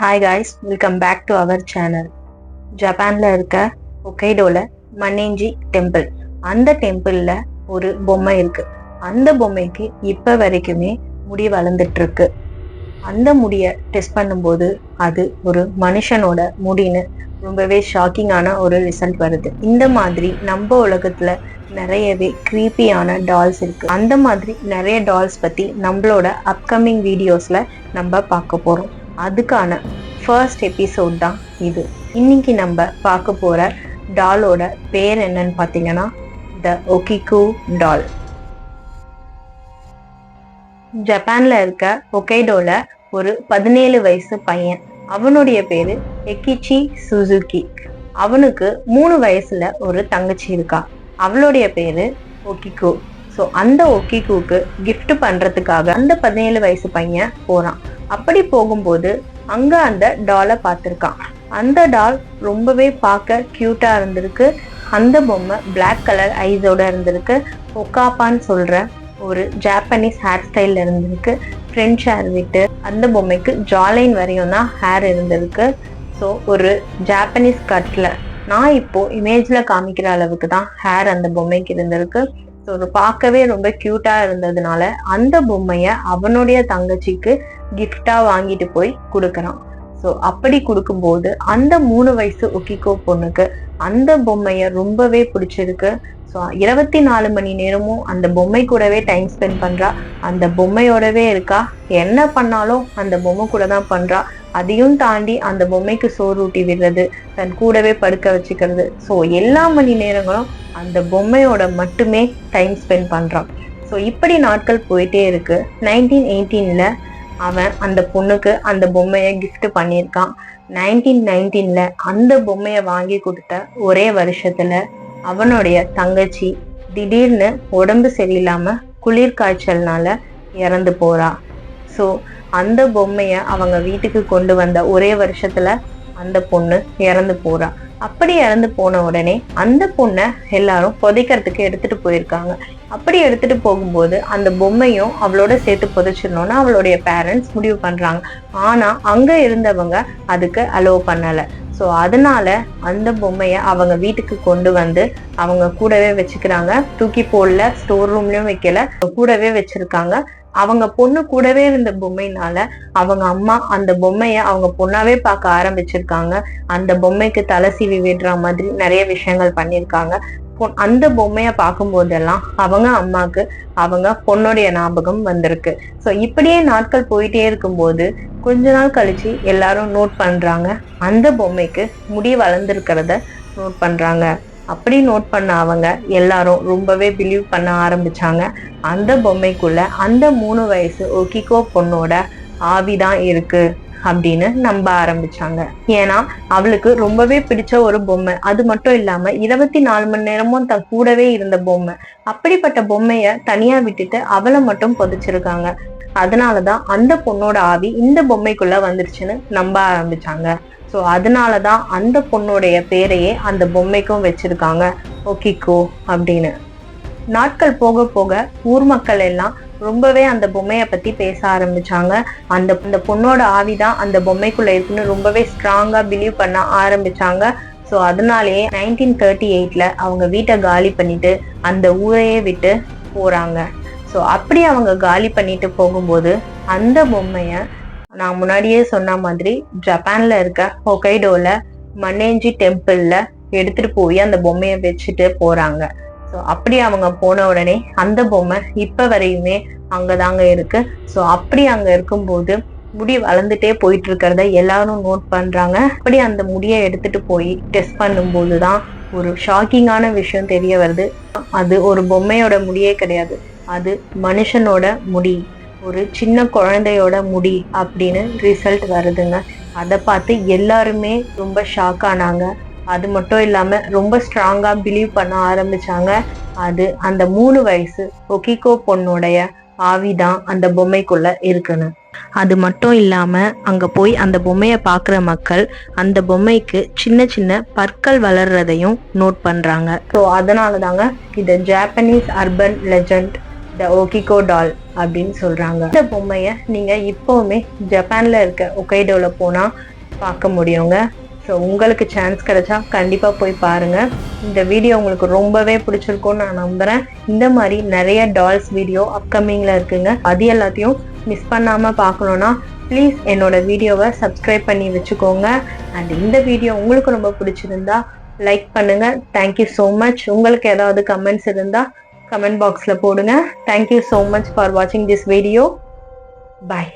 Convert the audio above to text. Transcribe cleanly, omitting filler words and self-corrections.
Hi guys, welcome back to our channel. ஜப்பான்ல இருக்க ஒகைடோல மன்னேஞ்சி temple, அந்த டெம்பிள்ல ஒரு பொம்மை இருக்கு. அந்த பொம்மைக்கு இப்ப வரைக்குமே முடி வளர்ந்துட்டு இருக்கு. அந்த முடிய டெஸ்ட் பண்ணும்போது அது ஒரு மனுஷனோட முடின்னு ரொம்பவே ஷாக்கிங்கான ஒரு ரிசல்ட் வருது. இந்த மாதிரி நம்ம உலகத்துல நிறையவே கிரீப்பியான டால்ஸ் இருக்கு. அந்த மாதிரி நிறைய டால்ஸ் பத்தி நம்மளோட அப்கமிங் வீடியோஸ்ல நம்ம பார்க்க போறோம். அதுக்கான ஃபர்ஸ்ட் எபிசோட் தான் இது. இன்னைக்கு நம்ம பார்க்க போற டாலோட பேர் என்னன்னு பார்த்தீங்கன்னா த ஒகிகோ டால். ஜப்பான்ல இருக்க ஒகைடோல ஒரு 17 வயசு பையன், அவனுடைய பேரு எக்கிச்சி சுசுகி. அவனுக்கு 3 வயசுல ஒரு தங்கச்சி இருக்கா. அவளுடைய பேரு ஒகிகோ. ஸோ அந்த ஒகிகோக்கு கிஃப்ட் பண்றதுக்காக அந்த 17 வயசு பையன் போறான். அப்படி போகும்போது அங்க அந்த டாலை பார்த்திருக்கான். அந்த டால் ரொம்பவே பார்க்க கியூட்டா இருந்திருக்கு. அந்த பொம்மை பிளாக் கலர் ஐஸோட இருந்திருக்கு. ஒகாப்பான்னு சொல்ற ஒரு ஜாப்பனீஸ் ஹேர் ஸ்டைல்ல இருந்திருக்கு. ஃப்ரெஞ்ச் ஹேர் விட்டு அந்த பொம்மைக்கு ஜாலைன் வரையும் தான் ஹேர் இருந்திருக்கு. ஸோ ஒரு ஜாப்பனீஸ் கட்ல நான் இப்போ இமேஜ்ல காமிக்கிற அளவுக்கு தான் ஹேர் அந்த பொம்மைக்கு இருந்திருக்கு. ஸோ பார்க்கவே ரொம்ப கியூட்டா இருந்ததுனால அந்த பொம்மைய அவனுடைய தங்கச்சிக்கு கிஃப்டா வாங்கிட்டு போய் கொடுக்கறான். ஸோ அப்படி கொடுக்கும்போது அந்த 3 வயசு ஒகிகோ பொண்ணுக்கு அந்த பொம்மைய ரொம்பவே பிடிச்சிருக்கு. ஸோ 24 மணி நேரமும் அந்த பொம்மை கூடவே டைம் ஸ்பெண்ட் பண்றா. அந்த பொம்மையோடவே இருக்கா. என்ன பண்ணாலும் அந்த பொம்மை கூட தான் பண்றா. அதையும் தாண்டி அந்த பொம்மைக்கு சோறு ஊட்டி விடுறது, தன் கூடவே படுக்க வச்சுக்கிறது. ஸோ எல்லா மணி நேரங்களும் அந்த பொம்மையோட மட்டுமே டைம் ஸ்பெண்ட் பண்றான். ஸோ இப்படி நாட்கள் போயிட்டே இருக்கு. 1918ல அவன் அந்த பொண்ணுக்கு அந்த பொம்மைய கிஃப்ட் பண்ணியிருக்கான். 1919ல அந்த பொம்மைய வாங்கி கொடுத்த ஒரே வருஷத்துல அவனுடைய தங்கச்சி திடீர்னு உடம்பு சரியில்லாம குளிர் காய்ச்சல்னால இறந்து போறா. ஸோ அந்த பொம்மைய அவங்க வீட்டுக்கு கொண்டு வந்த ஒரே வருஷத்துல அந்த பொண்ணு இறந்து போறா. அப்படி இறந்து போன உடனே அந்த பொண்ணை எல்லாரும் புதைக்கிறதுக்கு எடுத்துட்டு போயிருக்காங்க. அப்படி எடுத்துட்டு போகும்போது அந்த பொம்மையும் அவளோட சேர்த்து புதைச்சிடணும்னு அவளுடைய பேரண்ட்ஸ் முடிவு பண்றாங்க. ஆனா அங்க இருந்தவங்க அதுக்கு அலோவ் பண்ணல. ஸோ அதனால அந்த பொம்மைய அவங்க வீட்டுக்கு கொண்டு வந்து அவங்க கூடவே வச்சுக்கிறாங்க. தூக்கி போடல, ஸ்டோர் ரூம்லயும் வைக்கல, கூடவே வச்சிருக்காங்க. அவங்க பொண்ணு கூடவே இருந்த பொம்மைனால அவங்க அம்மா அந்த பொம்மைய அவங்க பொண்ணாவே பார்க்க ஆரம்பிச்சிருக்காங்க. அந்த பொம்மைக்கு தலை சீவி விடுற மாதிரி நிறைய விஷயங்கள் பண்ணியிருக்காங்க. அந்த பொம்மைய பார்க்கும் போதெல்லாம் அவங்க அம்மாக்கு அவங்க பொண்ணுடைய ஞாபகம் வந்திருக்கு. ஸோ இப்படியே நாட்கள் போயிட்டே இருக்கும்போது கொஞ்ச நாள் கழிச்சு எல்லாரும் நோட் பண்றாங்க, அந்த பொம்மைக்கு முடி வளர்ந்துருக்கிறத நோட் பண்றாங்க. அப்படி நோட் பண்ண அவங்க எல்லாரும் ரொம்பவே பிலீவ் பண்ண ஆரம்பிச்சாங்க. அந்த பொம்மைக்குள்ள அந்த 3 வயசு ஒகிகோ பொண்ணோட ஆவிதான் இருக்கு அப்படின்னு நம்ப ஆரம்பிச்சாங்க. ஏன்னா அவளுக்கு ரொம்பவே பிடிச்ச ஒரு பொம்மை, அது மட்டும் இல்லாம 24 மணி நேரமும் தன் கூடவே இருந்த பொம்மை. அப்படிப்பட்ட பொம்மைய தனியா விட்டுட்டு அவளை மட்டும் புதைச்சிருக்காங்க. அதனாலதான் அந்த பொண்ணோட ஆவி இந்த பொம்மைக்குள்ள வந்துருச்சுன்னு நம்ப ஆரம்பிச்சாங்க. ஸோ அதனாலதான் அந்த பொண்ணுடைய பேரையே அந்த பொம்மைக்கும் வச்சிருக்காங்க, ஒகிகோ அப்படின்னு. நாட்கள் போக போக ஊர் மக்கள் எல்லாம் ரொம்பவே அந்த பொம்மைய பத்தி பேச ஆரம்பிச்சாங்க. அந்த பொண்ணோட ஆவிதான் அந்த பொம்மைக்குள்ள இருக்குன்னு ரொம்பவே ஸ்ட்ராங்கா பிலீவ் பண்ண ஆரம்பிச்சாங்க. ஸோ அதனாலேயே 1938ல அவங்க வீட்டை காலி பண்ணிட்டு அந்த ஊரையே விட்டு போறாங்க. ஸோ அப்படி அவங்க காலி பண்ணிட்டு போகும்போது அந்த பொம்மைய நான் முன்னாடியே சொன்ன மாதிரி ஜப்பான்ல இருக்க ஹொகைடோல மன்னேஞ்சி டெம்பிள்ல எடுத்துட்டு போய் அந்த பொம்மைய வச்சுட்டு போறாங்க. ஸோ அப்படி அவங்க போன உடனே அந்த பொம்மை இப்ப வரையுமே அங்கதாங்க இருக்கு. ஸோ அப்படி அங்க இருக்கும்போது முடி வளர்ந்துட்டே போயிட்டு இருக்கிறத எல்லாரும் நோட் பண்றாங்க. அப்படி அந்த முடியை எடுத்துட்டு போய் டெஸ்ட் பண்ணும்போதுதான் ஒரு ஷாக்கிங்கான விஷயம் தெரிய வருது. அது ஒரு பொம்மையோட முடியே கிடையாது, அது மனுஷனோட முடி, ஒரு சின்ன குழந்தையோட முடி அப்படின்னு ரிசல்ட் வருதுங்க. அதை பார்த்து எல்லாருமே ரொம்ப ஷாக் ஆனாங்க. அது மட்டும் இல்லாம ரொம்ப ஸ்ட்ராங்கா பிலீவ் பண்ண ஆரம்பிச்சாங்க. அது அந்த 3 வயசு ஒகிகோ பொண்ணுடைய ஆவிதான் அந்த பொம்மைக்குள்ள இருக்குன்னு. அது மட்டும் இல்லாம அங்க போய் அந்த பொம்மைய பாக்குற மக்கள் அந்த பொம்மைக்கு சின்ன சின்ன பற்கள் வளர்றதையும் நோட் பண்றாங்க. ஸோ அதனாலதாங்க இது ஜாப்பனீஸ் அர்பன் லெஜண்ட் த ஒகிகோ டால் அப்படின்னு சொல்றாங்க. இந்த பொம்மைய நீங்க இப்பவுமே ஜப்பான்ல இருக்க ஒகைடோல போனா பார்க்க முடியுங்க. ஸோ உங்களுக்கு சான்ஸ் கிடைச்சா கண்டிப்பாக போய் பாருங்க. இந்த வீடியோ உங்களுக்கு ரொம்பவே பிடிச்சிருக்கும்னு நான் நம்புறேன். இந்த மாதிரி நிறைய டால்ஸ் வீடியோ அப்கமிங்ல இருக்குங்க. அது எல்லாத்தையும் மிஸ் பண்ணாம பார்க்கணும்னா ப்ளீஸ் என்னோட வீடியோவை சப்ஸ்கிரைப் பண்ணி வச்சுக்கோங்க. அண்ட் இந்த வீடியோ உங்களுக்கு ரொம்ப பிடிச்சிருந்தா லைக் பண்ணுங்க. Thank you so much. உங்களுக்கு ஏதாவது கமெண்ட்ஸ் இருந்தா கமெண்ட் பாக்ஸ்ல போடுங்க. தேங்க்யூ ஸோ மச் ஃபார் வாட்சிங் திஸ் வீடியோ. பாய்.